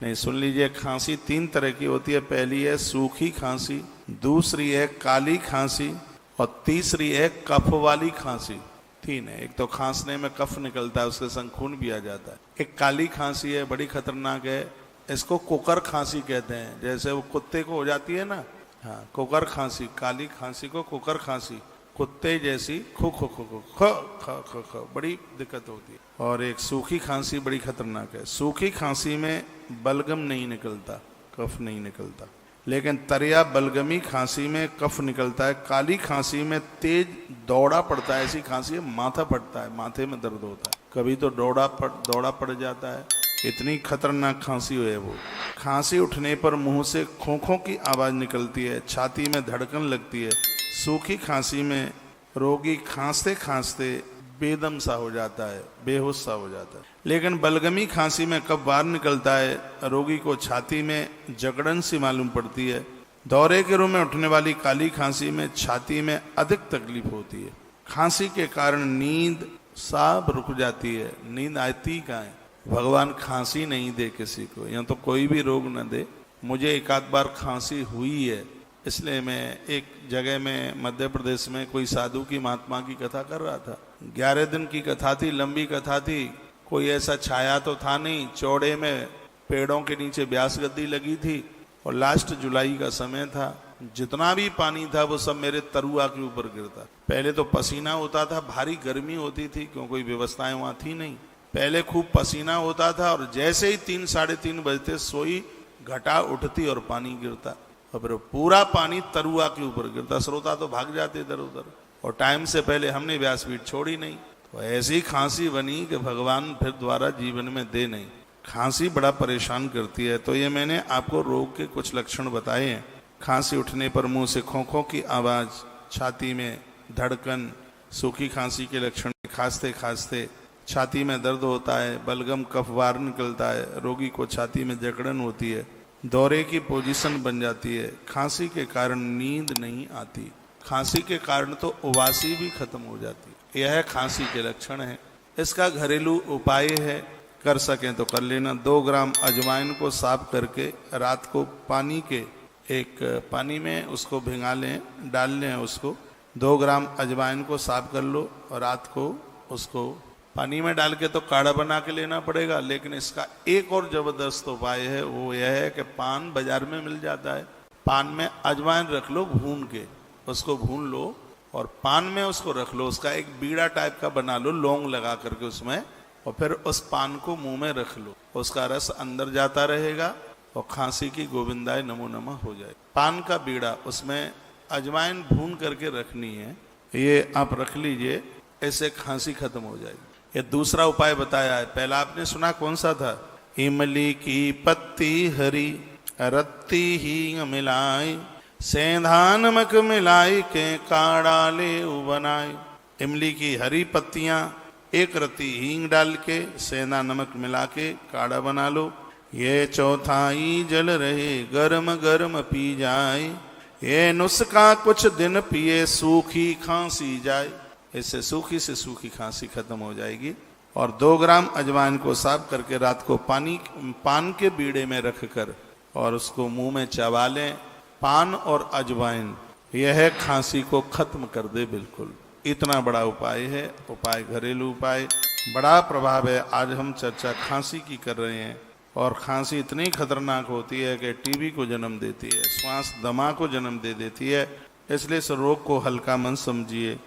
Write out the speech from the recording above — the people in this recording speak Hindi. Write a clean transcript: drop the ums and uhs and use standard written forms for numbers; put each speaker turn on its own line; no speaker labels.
नहीं, सुन लीजिए, खांसी तीन तरह की होती है। पहली है सूखी खांसी, दूसरी है काली खांसी और तीसरी है कफ वाली खांसी। तीन है। एक तो खांसने में कफ निकलता है, उसके संग खून भी आ जाता है। एक काली खांसी है, बड़ी खतरनाक है, इसको कुकर खांसी कहते हैं। जैसे वो कुत्ते को हो जाती है ना, हाँ, कुकर खांसी। काली खांसी को कुकर खांसी, कुत्ते जैसी खो खो खो खो खो खो खो खो, बड़ी दिक्कत होती है। और एक सूखी खांसी बड़ी खतरनाक है। सूखी खांसी में बलगम नहीं निकलता, कफ नहीं निकलता, लेकिन तरिया बलगमी खांसी में कफ निकलता है। काली खांसी में तेज दौड़ा पड़ता है, ऐसी खांसी है माथा फटता है, माथे में दर्द होता है, कभी तो दौड़ा पड़ जाता है। इतनी खतरनाक खांसी है वो। खांसी उठने पर मुंह से खोखों की आवाज निकलती है, छाती में धड़कन लगती है। सूखी खांसी में रोगी खांसते खांसते बेदम सा हो जाता है, बेहोश सा हो जाता है। लेकिन बलगमी खांसी में कब बाहर निकलता है, रोगी को छाती में जकड़न सी मालूम पड़ती है। दौरे के रूप में उठने वाली काली खांसी में छाती में अधिक तकलीफ होती है। खांसी के कारण नींद सब रुक जाती है। नींद आती कहाँ है? भगवान खांसी नहीं दे किसी को, या तो कोई भी रोग न दे। मुझे एक आध बार खांसी हुई है, इसलिए मैं एक जगह में मध्य प्रदेश में कोई साधु की महात्मा की कथा कर रहा था। 11 दिन की कथा थी, लंबी कथा थी। कोई ऐसा छाया तो था नहीं, चौड़े में पेड़ों के नीचे व्यास गद्दी लगी थी और लास्ट जुलाई का समय था। जितना भी पानी था वो सब मेरे तरुआ के ऊपर गिरता। पहले तो पसीना होता था, भारी गर्मी होती थी, क्यों कोई व्यवस्थाएं वहां थी नहीं। पहले खूब पसीना होता था और जैसे ही 3 साढ़े 3 बजते सोई घटा उठती और पानी गिरता, और फिर पूरा पानी तरुआ के ऊपर गिरता। श्रोता तो भाग जाते इधर उधर, और टाइम से पहले हमने व्यासपीठ छोड़ी नहीं। तो ऐसी खांसी बनी कि भगवान फिर द्वारा जीवन में दे नहीं। खांसी बड़ा परेशान करती है। तो ये मैंने आपको रोग के कुछ लक्षण बताए हैं। खांसी उठने पर मुंह से खोखों की आवाज, छाती में धड़कन, सूखी खांसी के लक्षण, खांसते खांसते छाती में दर्द होता है, बलगम कफ बाहर निकलता है, रोगी को छाती में जकड़न होती है, दौरे की पोजीशन बन जाती है। खांसी के कारण नींद नहीं आती, खांसी के कारण तो उबासी भी खत्म हो जाती है। यह खांसी के लक्षण है। इसका घरेलू उपाय है, कर सकें तो कर लेना। 2 ग्राम अजवाइन को साफ करके रात को पानी में उसको भिंगा लें, डाल लें उसको। 2 ग्राम अजवाइन को साफ कर लो और रात को उसको पानी में डाल के तो काढ़ा बना के लेना पड़ेगा। लेकिन इसका एक और जबरदस्त उपाय है, वो यह है कि पान बाजार में मिल जाता है, पान में अजवाइन रख लो, भून के उसको भून लो और पान में उसको रख लो। उसका एक बीड़ा टाइप का बना लो, लौंग लगा करके उसमें, और फिर उस पान को मुंह में रख लो। उसका रस अंदर जाता रहेगा और खांसी की गोविंदाय नमो नमः हो जाए। पान का बीड़ा, उसमें अजवाइन भून करके रखनी है, ये आप रख लीजिए, ऐसे खांसी खत्म हो जाएगी। ये दूसरा उपाय बताया है। पहला आपने सुना कौन सा था? इमली की पत्ती हरी रत्ती हींग मिलाई, सेंधा नमक मिलाई के काढ़ा ले बनाए। इमली की हरी पत्तियां, 1 रत्ती हींग डाल के, सेंधा नमक मिला के काढ़ा बना लो। ये चौथाई जल रहे गर्म गर्म पी जाए, ये नुस्खा कुछ दिन पिए सूखी खांसी जाए। इससे सूखी से सूखी खांसी खत्म हो जाएगी। और 2 ग्राम अजवाइन को साफ करके रात को पान के बीड़े में रखकर और उसको मुंह में चबा लें। पान और अजवाइन यह खांसी को खत्म कर दे बिल्कुल। इतना बड़ा उपाय है, उपाय घरेलू उपाय, बड़ा प्रभाव है। आज हम चर्चा खांसी की कर रहे हैं, और खांसी इतनी खतरनाक होती है कि टीबी को जन्म देती है, श्वास दमा को जन्म दे देती है। इसलिए इस रोग को हल्का मन समझिए।